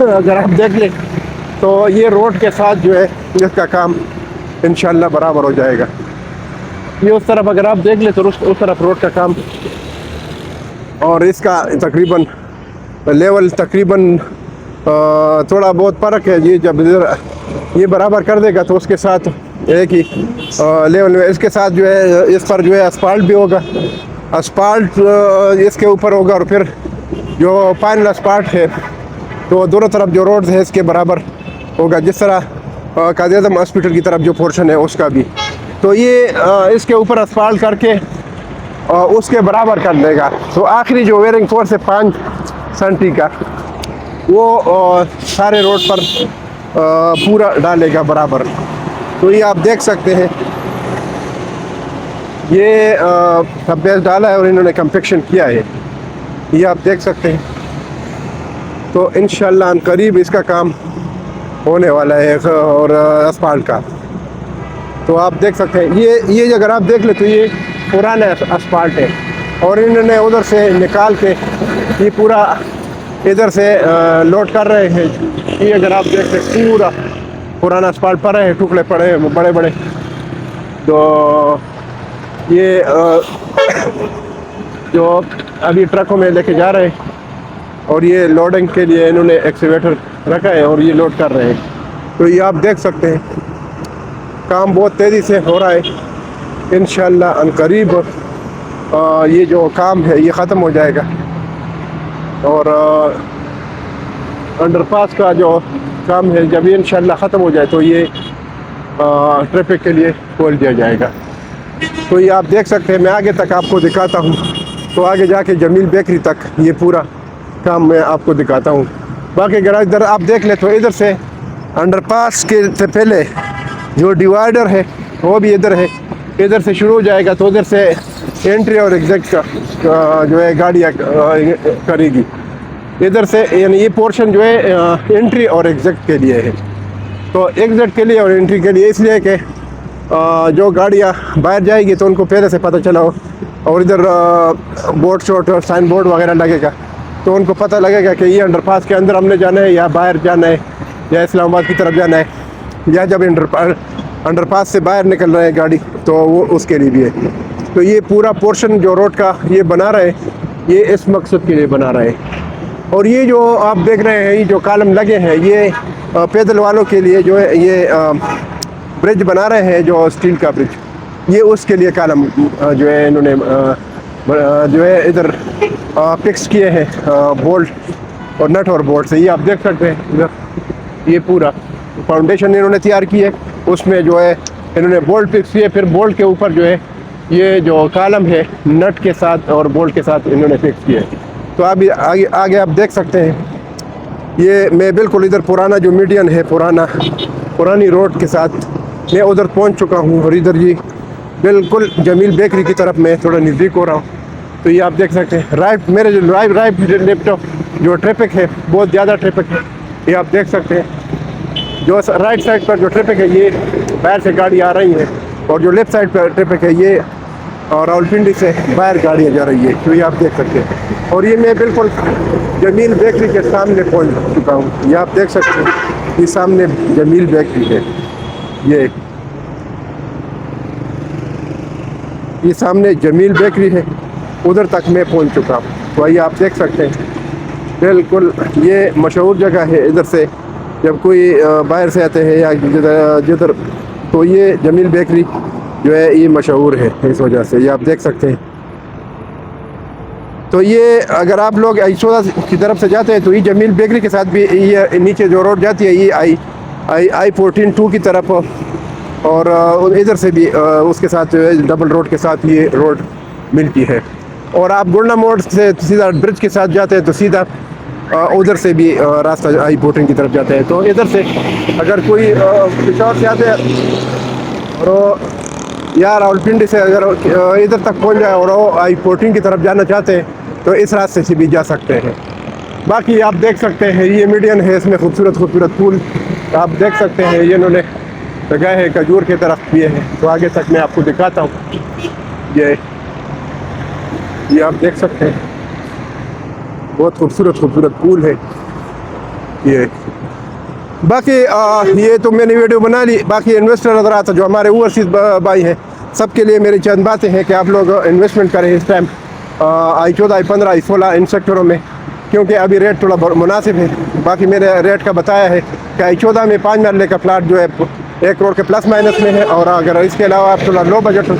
اگر آپ دیکھ لیں تو یہ روڈ کے ساتھ جو ہے اس کا کام انشاءاللہ برابر ہو جائے گا. یہ اس طرف اگر آپ دیکھ لیں تو اس طرف روڈ کا کام اور اس کا تقریباً لیول تقریباً تھوڑا بہت فرق ہے. یہ جب یہ برابر کر دے گا تو اس کے ساتھ ایک ہی لیول میں اس کے ساتھ جو ہے اس پر جو ہے اسپالٹ بھی ہوگا. اسپالٹ اس کے اوپر ہوگا اور پھر جو فائنل اسپالٹ ہے تو دونوں طرف جو روڈز ہے اس کے برابر ہوگا. جس طرح قائد اعظم ہاسپٹل کی طرف جو پورشن ہے اس کا بھی تو یہ اس کے اوپر اسپالٹ کر کے اس کے برابر کر دے گا. تو آخری جو ویئرنگ فورس ہے 5 سنٹی کا وہ سارے روڈ پر پورا ڈالے گا برابر. تو یہ آپ دیکھ سکتے ہیں یہ سب بیس ڈالا ہے اور انہوں نے کمپیکشن کیا ہے. یہ آپ دیکھ سکتے ہیں. تو انشاءاللہ ان قریب اس کا کام ہونے والا ہے اور اسپالٹ کا. تو آپ دیکھ سکتے ہیں یہ اگر آپ دیکھ لیں تو یہ پرانا اسپالٹ ہے اور انہوں نے ادھر سے نکال کے یہ پورا ادھر سے لوڈ کر رہے ہیں. یہ اگر آپ دیکھ لیں پورا پرانا اسپالٹ پڑے ہیں, ٹکڑے پڑے ہیں بڑے بڑے. تو یہ جو ابھی ٹرکوں میں لے کے جا رہے ہیں اور یہ لوڈنگ کے لیے انہوں نے ایکسیویٹر رکھا ہے اور یہ لوڈ کر رہے ہیں. تو یہ آپ دیکھ سکتے ہیں کام بہت تیزی سے ہو رہا ہے. انشاءاللہ ان قریب یہ جو کام ہے یہ ختم ہو جائے گا اور انڈر پاس کا جو کام ہے جب یہ انشاءاللہ ختم ہو جائے تو یہ ٹریفک کے لیے کھول دیا جائے گا. تو یہ آپ دیکھ سکتے ہیں. میں آگے تک آپ کو دکھاتا ہوں تو آگے جا کے جمیل بیکری تک یہ پورا کام میں آپ کو دکھاتا ہوں. باقی اگر ادھر آپ دیکھ لیں تو ادھر سے انڈر پاس کے سے پہلے جو ڈیوائیڈر ہے وہ بھی ادھر ہے. ادھر سے شروع ہو جائے گا تو ادھر سے انٹری اور ایگزٹ کا جو ہے گاڑیاں کرے گی. ادھر سے یعنی یہ پورشن جو ہے انٹری اور ایگزٹ کے لیے ہے. تو ایگزٹ کے لیے اور انٹری کے لیے اس لیے کہ جو گاڑیاں باہر جائے گی تو ان کو پہلے سے پتہ چلا ہو اور ادھر بورڈ شوٹ اور سائن بورڈ وغیرہ لگے گا تو ان کو پتہ لگے گا کہ یہ انڈر پاس کے اندر ہم نے جانا ہے یا باہر جانا ہے یا اسلام آباد کی طرف جانا ہے یا جب انڈر پاس سے باہر نکل رہے ہیں گاڑی تو وہ اس کے لیے بھی ہے. تو یہ پورا پورشن جو روڈ کا یہ بنا رہے ہیں یہ اس مقصد کے لیے بنا رہے ہیں. اور یہ جو آپ دیکھ رہے ہیں یہ جو کالم لگے ہیں یہ پیدل والوں کے لیے جو ہے یہ برج بنا رہے ہیں جو اسٹیل کا برج یہ اس کے لیے کالم جو ہے انہوں نے جو ہے ادھر فکس کیے ہیں بولٹ اور نٹ اور بولٹ سے. یہ آپ دیکھ سکتے ہیں ادھر یہ پورا فاؤنڈیشن انہوں نے تیار کی ہے اس میں جو ہے انہوں نے بولٹ فکس کیے. پھر بولٹ کے اوپر جو ہے یہ جو کالم ہے نٹ کے ساتھ اور بولٹ کے ساتھ انہوں نے فکس کیے. تو ابھی آگے آپ دیکھ سکتے ہیں یہ میں بالکل ادھر پرانا جو میڈین ہے پرانی روڈ کے ساتھ میں ادھر پہنچ چکا ہوں اور ادھر یہ بالکل جمیل بیکری کی طرف میں تھوڑا نزدیک ہو رہا ہوں. تو یہ آپ دیکھ سکتے ہیں رائٹ میرے جو رائٹ لیفٹ جو ٹریفک ہے بہت زیادہ ٹریفک ہے. یہ آپ دیکھ سکتے ہیں جو رائٹ سائڈ پر جو ٹریفک ہے یہ باہر سے گاڑی آ رہی ہیں اور جو لیفٹ سائڈ پر ٹریفک ہے یہ راولپنڈی سے باہر گاڑیاں جا رہی ہے. تو یہ آپ دیکھ سکتے ہیں اور یہ میں بالکل جمیل بیکری کے سامنے پہنچ چکا ہوں. یہ آپ دیکھ سکتے ہیں یہ سامنے جمیل بیکری ہے. یہ سامنے جمیل بیکری ہے ادھر تک میں پہنچ چکا ہوں. تو یہ آپ دیکھ سکتے ہیں بالکل یہ مشہور جگہ ہے. ادھر سے جب کوئی باہر سے آتے ہیں یا جدھر تو یہ جمیل بیکری جو ہے یہ مشہور ہے اس وجہ سے. یہ آپ دیکھ سکتے ہیں. تو یہ اگر آپ لوگ ایشودا کی طرف سے جاتے ہیں تو یہ جمیل بیکری کے ساتھ بھی یہ نیچے جو روڈ جاتی ہے یہ آئی 14-2 کی طرف اور ادھر سے بھی اس کے ساتھ ڈبل روڈ کے ساتھ یہ روڈ ملتی ہے. اور آپ گولڈا موڑ سے سیدھا برج کے ساتھ جاتے ہیں تو سیدھا ادھر سے بھی راستہ آئی 14 کی طرف جاتا ہے. تو ادھر سے اگر کوئی پشاور سے آتے ہیں اور یا راولپنڈی سے اگر ادھر تک پہنچ جائے اور وہ آئی 14 کی طرف جانا چاہتے ہیں تو اس راستے سے بھی جا سکتے ہیں. باقی آپ دیکھ سکتے ہیں یہ میڈین ہے اس میں خوبصورت پھول آپ دیکھ سکتے ہیں. یہ انہوں نے لگائے ہیں کھجور کے درخت یہ ہے. تو آگے تک میں آپ کو دکھاتا ہوں. یہ آپ دیکھ سکتے ہیں بہت خوبصورت پھول ہے. یہ باقی یہ تو میں نے ویڈیو بنا لی. باقی انویسٹر حضرات جو ہمارے اوورسیز بھائی ہیں سب کے لیے میری چند باتیں ہیں کہ آپ لوگ انویسٹمنٹ کریں اس ٹائم I14 I15 I16 ان سیکٹروں میں, کیونکہ ابھی ریٹ تھوڑا مناسب ہے. باقی میرے ریٹ کا بتایا ہے کہ I14 میں 5 مرلے کا پلاٹ جو ہے 1 کروڑ کے پلس مائنس میں ہے, اور اگر اس کے علاوہ آپ تھوڑا لو بجٹ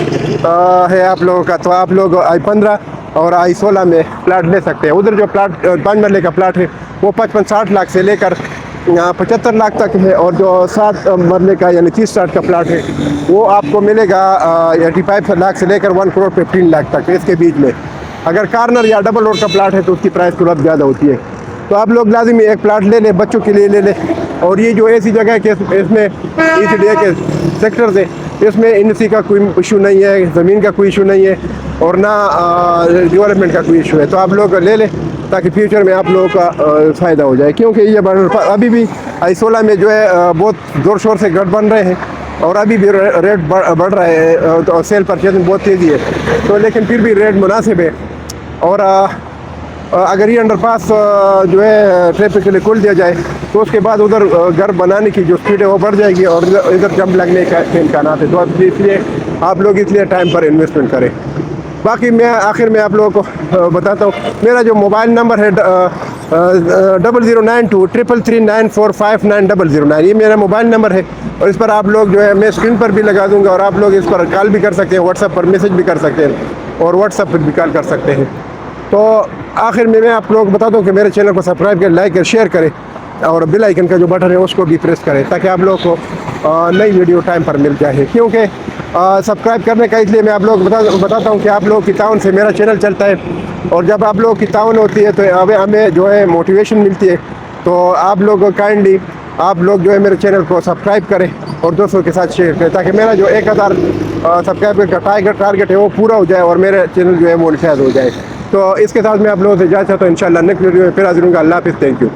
ہے آپ لوگوں کا تو آپ لوگ I15 اور I16 میں پلاٹ لے سکتے ہیں. ادھر جو پلاٹ 5 مرلے کا پلاٹ ہے وہ 55-60 لاکھ سے لے کر 75 لاکھ تک ہے, اور جو 7 مرلے کا یعنی 30-60 کا پلاٹ ہے وہ آپ کو ملے گا 85 لاکھ سے لے کر 1 کروڑ 15 لاکھ تک اس کے بیچ میں. اگر کارنر یا ڈبل روڈ کا پلاٹ ہے تو اس کی پرائس تھوڑا زیادہ ہوتی ہے. تو آپ لوگ لازمی ایک پلاٹ لے لیں, بچوں کے لیے لے لیں. اور یہ جو ایسی جگہ ہے کہ اس میں ECDA کے سیکٹرز ہیں, اس میں NC کا کوئی ایشو نہیں ہے, زمین کا کوئی ایشو نہیں ہے, اور نہ ڈیولپمنٹ کا کوئی ایشو ہے. تو آپ لوگ لے لیں تاکہ فیوچر میں آپ لوگوں کا فائدہ ہو جائے, کیونکہ یہ ابھی بھی I16 میں جو ہے بہت زور شور سے گھر بن رہے ہیں, اور ابھی بھی ریٹ بڑھ رہا ہے, تو سیل پرچیز میں بہت تیزی ہے. تو لیکن پھر بھی ریٹ مناسب ہے. اور اگر یہ انڈر پاس جو ہے ٹریفک کے لیے کھول دیا جائے تو اس کے بعد ادھر گھر بنانے کی جو سپیڈ ہے وہ بڑھ جائے گی, اور ادھر جمپ لگنے کا امکانات ہے. تو اس لیے آپ لوگ اس لیے ٹائم پر انویسٹمنٹ کریں. باقی میں آخر میں آپ لوگوں کو بتاتا ہوں, میرا جو موبائل نمبر ہے 00923339459009, یہ میرا موبائل نمبر ہے, اور اس پر آپ لوگ جو ہے میں اسکرین پر بھی لگا دوں گا, اور آپ لوگ اس پر کال بھی کر سکتے ہیں, واٹس ایپ پر میسج بھی کر سکتے ہیں, اور واٹس ایپ پر بھی کال کر سکتے ہیں. تو آخر میں آپ لوگ بتا دوں کہ میرے چینل کو سبسکرائب کریں, لائک کریں, شیئر کریں, اور بیل آئیکن کا جو بٹن ہے اس کو بھی پریس کریں تاکہ آپ لوگ کو نئی ویڈیو ٹائم پر مل جائے. کیونکہ سبسکرائب کرنے کا اس لیے میں آپ لوگ بتاتا ہوں کہ آپ لوگ کی تعاون سے میرا چینل چلتا ہے, اور جب آپ لوگ کی تعاون ہوتی ہے تو ہمیں جو ہے موٹیویشن ملتی ہے. تو آپ لوگ کائنڈلی آپ لوگ جو ہے میرے چینل کو سبسکرائب کریں اور دوستوں کے ساتھ شیئر کریں تاکہ میرا جو 1000 سبسکرائبر کا ٹارگیٹ ہے وہ پورا ہو جائے, اور میرے چینل جو ہے مونیٹائز ہو جائے. تو اس کے ساتھ میں آپ لوگوں سے اجازت چاہتا ہوں. انشاءاللہ نیکسٹ ویڈیو میں پھر حاضر ہوں گا. اللہ حافظ. Thank you.